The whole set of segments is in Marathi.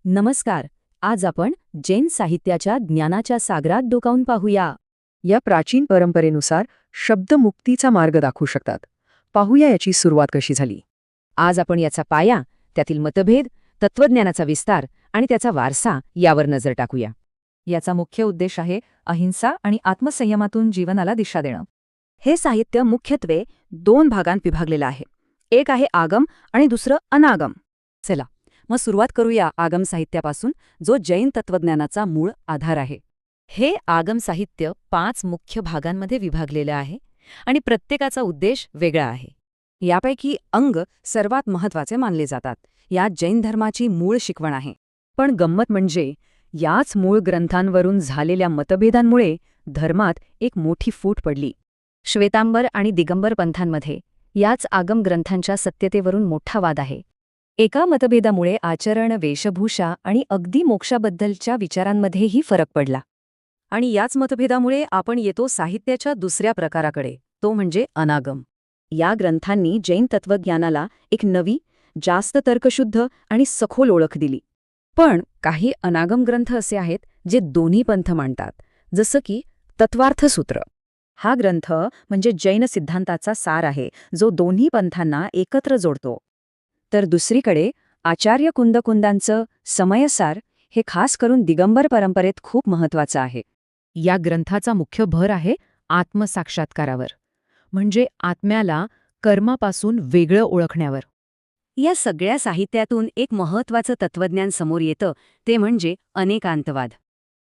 नमस्कार. आज आपण जैन साहित्याच्या ज्ञानाच्या सागरात डोकावून पाहूया. या प्राचीन परंपरेनुसार शब्दमुक्तीचा मार्ग दाखवू शकतात. पाहूया याची सुरुवात कशी झाली. आज आपण याचा पाया, त्यातील मतभेद, तत्वज्ञानाचा विस्तार आणि त्याचा वारसा यावर नजर टाकूया. याचा मुख्य उद्देश आहे अहिंसा आणि आत्मसंयमातून जीवनाला दिशा देणं. हे साहित्य मुख्यत्वे 2 भागांत विभागलेलं आहे. एक आहे आगम आणि दुसरं अनागम. चला मग सुरुवात करूया आगम साहित्यापासून, जो जैन तत्वज्ञानाचा मूळ आधार आहे. हे आगम साहित्य 5 मुख्य भागांमध्ये विभागलेलं आहे आणि प्रत्येकाचा उद्देश वेगळा आहे. यापैकी अंग सर्वात महत्त्वाचे मानले जातात. यात जैन धर्माची मूळ शिकवण आहे. पण गंमत म्हणजे याच मूळ ग्रंथांवरून झालेल्या मतभेदांमुळे धर्मात एक मोठी फूट पडली. श्वेतांबर आणि दिगंबर पंथांमध्ये याच आगम ग्रंथांच्या सत्यतेवरून मोठा वाद आहे. एका मतभेदामुळे आचरण, वेशभूषा आणि अगदी मोक्षाबद्दलच्या विचारांमध्येही फरक पडला. आणि याच मतभेदामुळे आपण येतो साहित्याच्या दुसऱ्या प्रकाराकडे, तो म्हणजे अनागम. या ग्रंथांनी जैन तत्वज्ञानाला एक नवी, जास्त तर्कशुद्ध आणि सखोल ओळख दिली. पण काही अनागम ग्रंथ असे आहेत जे दोन्ही पंथ मांडतात, जसं की तत्वार्थसूत्र. हा ग्रंथ म्हणजे जैन सिद्धांताचा सार आहे, जो दोन्ही पंथांना एकत्र जोडतो. तर दुसरीकडे आचार्य कुंदकुंदांचं समयसार हे खास करून दिगंबर परंपरेत खूप महत्त्वाचं आहे. या ग्रंथाचा मुख्य भर आहे आत्मसाक्षात्कारावर, म्हणजे आत्म्याला कर्मापासून वेगळं ओळखण्यावर. या सगळ्या साहित्यातून एक महत्त्वाचं तत्वज्ञान समोर येतं, ते म्हणजे अनेकांतवाद.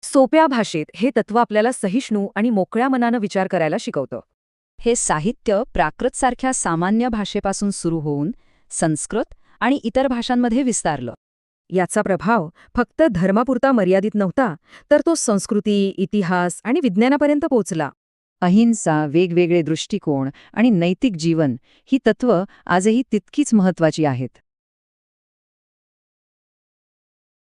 सोप्या भाषेत हे तत्व आपल्याला सहिष्णू आणि मोकळ्या मनानं विचार करायला शिकवतं. हे साहित्य प्राकृतसारख्या सामान्य भाषेपासून सुरू होऊन संस्कृत आणि इतर भाषांमध्ये विस्तारलं. याचा प्रभाव फक्त धर्मापुरता मर्यादित नव्हता, तर तो संस्कृती, इतिहास आणि विज्ञानापर्यंत पोचला. अहिंसा, वेगवेगळे दृष्टिकोन आणि नैतिक जीवन ही तत्त्व आजही तितकीच महत्त्वाची आहेत.